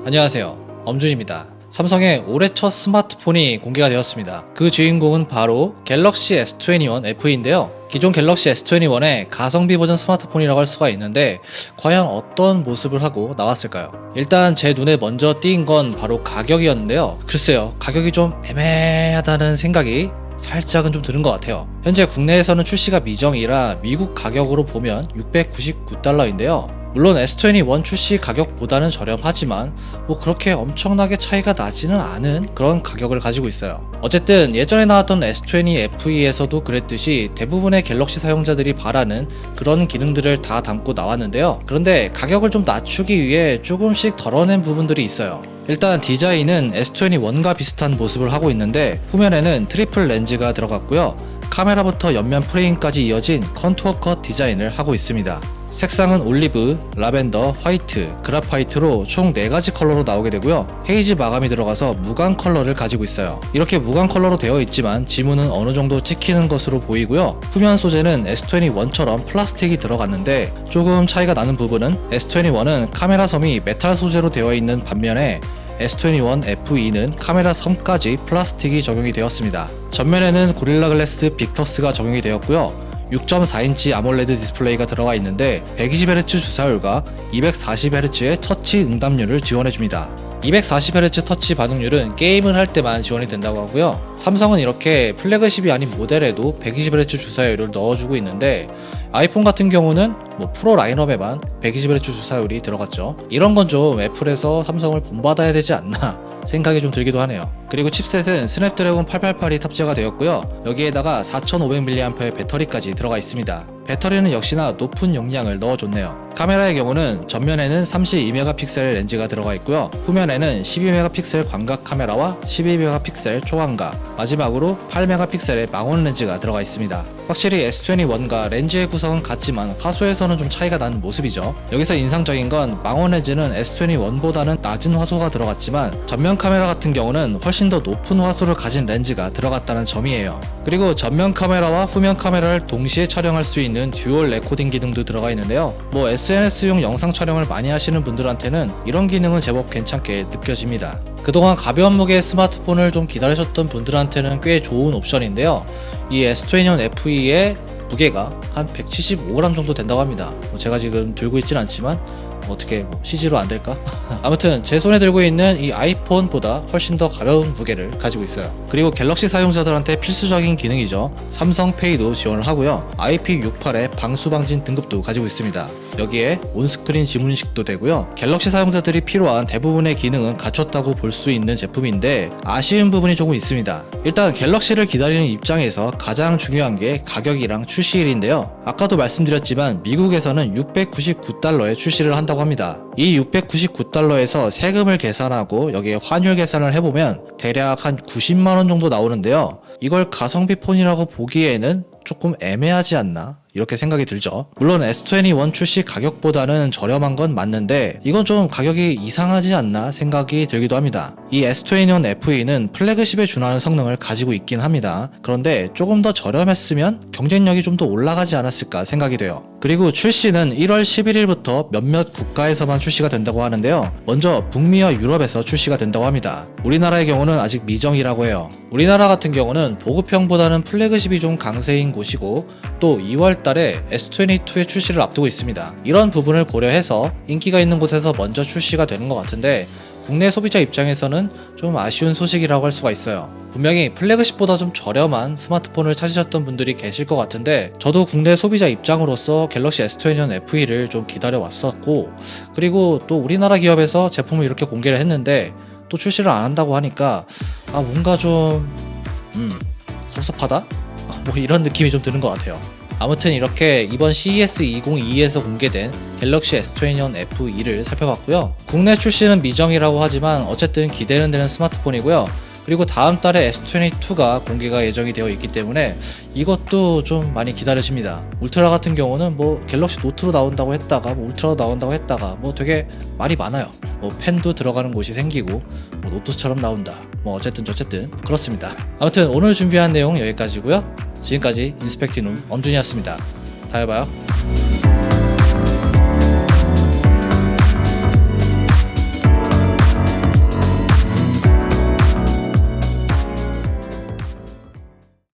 안녕하세요, 엄준입니다. 삼성의 올해 첫 스마트폰이 공개가 되었습니다. 그 주인공은 바로 갤럭시 S21 FE인데요. 기존 갤럭시 S21의 가성비 버전 스마트폰이라고 할 수가 있는데 과연 어떤 모습을 하고 나왔을까요? 일단 제 눈에 먼저 띈 건 바로 가격이었는데요. 글쎄요, 가격이 좀 애매하다는 생각이 살짝은 좀 드는 것 같아요. 현재 국내에서는 출시가 미정이라 미국 가격으로 보면 $699인데요. 물론 S21 출시 가격보다는 저렴하지만 뭐 그렇게 엄청나게 차이가 나지는 않은 그런 가격을 가지고 있어요. 어쨌든 예전에 나왔던 S20 FE에서도 그랬듯이 대부분의 갤럭시 사용자들이 바라는 그런 기능들을 다 담고 나왔는데요. 그런데 가격을 좀 낮추기 위해 조금씩 덜어낸 부분들이 있어요. 일단 디자인은 S21과 비슷한 모습을 하고 있는데 후면에는 트리플 렌즈가 들어갔고요. 카메라부터 옆면 프레임까지 이어진 컨투어 컷 디자인을 하고 있습니다. 색상은 올리브, 라벤더, 화이트, 그라파이트로 총 4가지 컬러로 나오게 되고요. 헤이즈 마감이 들어가서 무광 컬러를 가지고 있어요. 이렇게 무광 컬러로 되어 있지만 지문은 어느 정도 찍히는 것으로 보이고요. 후면 소재는 S21처럼 플라스틱이 들어갔는데 조금 차이가 나는 부분은 S21은 카메라 섬이 메탈 소재로 되어 있는 반면에 S21 FE는 카메라 섬까지 플라스틱이 적용이 되었습니다. 전면에는 고릴라 글래스 빅터스가 적용이 되었고요. 6.4인치 아몰레드 디스플레이가 들어가 있는데 120Hz 주사율과 240Hz의 터치 응답률을 지원해줍니다. 240Hz 터치 반응률은 게임을 할 때만 지원이 된다고 하고요. 삼성은 이렇게 플래그십이 아닌 모델에도 120Hz 주사율을 넣어주고 있는데 아이폰 같은 경우는 프로 라인업에만 120Hz 주사율이 들어갔죠. 이런 건 좀 애플에서 삼성을 본받아야 되지 않나 생각이 좀 들기도 하네요. 그리고 칩셋은 스냅드래곤 888이 탑재가 되었고요. 여기에다가 4500mAh의 배터리까지 들어가 있습니다. 배터리는 역시나 높은 용량을 넣어줬네요. 카메라의 경우는 전면에는 32메가픽셀의 렌즈가 들어가 있고요. 후면에는 12메가픽셀 광각 카메라와 12메가픽셀 초광각, 마지막으로 8메가픽셀의 망원 렌즈가 들어가 있습니다. 확실히 S21과 렌즈의 구성은 같지만 화소에서는 좀 차이가 나는 모습이죠. 여기서 인상적인 건 망원 렌즈는 S21보다는 낮은 화소가 들어갔지만 전면 카메라 같은 경우는 훨씬 더 높은 화소를 가진 렌즈가 들어갔다는 점이에요. 그리고 전면 카메라와 후면 카메라를 동시에 촬영할 수 있는 듀얼 레코딩 기능도 들어가 있는데요. SNS용 영상 촬영을 많이 하시는 분들한테는 이런 기능은 제법 괜찮게 느껴집니다. 그동안 가벼운 무게의 스마트폰을 좀 기다리셨던 분들한테는 꽤 좋은 옵션인데요. 이 S21 FE의 무게가 한 175g 정도 된다고 합니다. 제가 지금 들고 있진 않지만 어떻게 CG로 안 될까? 아무튼 제 손에 들고 있는 이 아이폰보다 훨씬 더 가벼운 무게를 가지고 있어요. 그리고 갤럭시 사용자들한테 필수적인 기능이죠. 삼성페이도 지원을 하고요. IP68의 방수방진 등급도 가지고 있습니다. 여기에 온스크린 지문인식도 되고요. 갤럭시 사용자들이 필요한 대부분의 기능은 갖췄다고 볼 수 있는 제품인데 아쉬운 부분이 조금 있습니다. 일단 갤럭시를 기다리는 입장에서 가장 중요한 게 가격이랑 출시일인데요. 아까도 말씀드렸지만 미국에서는 $699에 출시를 한다고 합니다. 이 $699에서 세금을 계산하고 여기에 환율 계산을 해보면 대략 한 90만원 정도 나오는데요. 이걸 가성비 폰이라고 보기에는 조금 애매하지 않나? 이렇게 생각이 들죠. 물론 S21 출시 가격보다는 저렴한 건 맞는데 이건 좀 가격이 이상하지 않나 생각이 들기도 합니다. 이 S21 FE는 플래그십에 준하는 성능을 가지고 있긴 합니다. 그런데 조금 더 저렴했으면 경쟁력이 좀 더 올라가지 않았을까 생각이 돼요. 그리고 출시는 1월 11일부터 몇몇 국가에서만 출시가 된다고 하는데요. 먼저 북미와 유럽에서 출시가 된다고 합니다. 우리나라의 경우는 아직 미정이라고 해요. 우리나라 같은 경우는 보급형보다는 플래그십이 좀 강세인 곳이고 또 2월 달에 S22의 출시를 앞두고 있습니다. 이런 부분을 고려해서 인기가 있는 곳에서 먼저 출시가 되는 것 같은데 국내 소비자 입장에서는 좀 아쉬운 소식이라고 할 수가 있어요. 분명히 플래그십보다 좀 저렴한 스마트폰을 찾으셨던 분들이 계실 것 같은데 저도 국내 소비자 입장으로서 갤럭시 S21 FE를 좀 기다려왔었고 그리고 또 우리나라 기업에서 제품을 이렇게 공개를 했는데 또 출시를 안 한다고 하니까 뭔가 좀 섭섭하다? 이런 느낌이 좀 드는 것 같아요. 아무튼 이렇게 이번 CES 2022에서 공개된 갤럭시 S21 FE를 살펴봤고요. 국내 출시는 미정이라고 하지만 어쨌든 기대는 되는 스마트폰이고요. 그리고 다음 달에 S22가 공개가 예정이 되어 있기 때문에 이것도 좀 많이 기다려집니다. 울트라 같은 경우는 갤럭시 노트로 나온다고 했다가 울트라로 나온다고 했다가 되게 말이 많아요. 펜도 들어가는 곳이 생기고 노트처럼 나온다. 어쨌든 그렇습니다. 아무튼 오늘 준비한 내용 여기까지고요. 지금까지 인스펙티눔 엄준이었습니다. 다음에 봐요.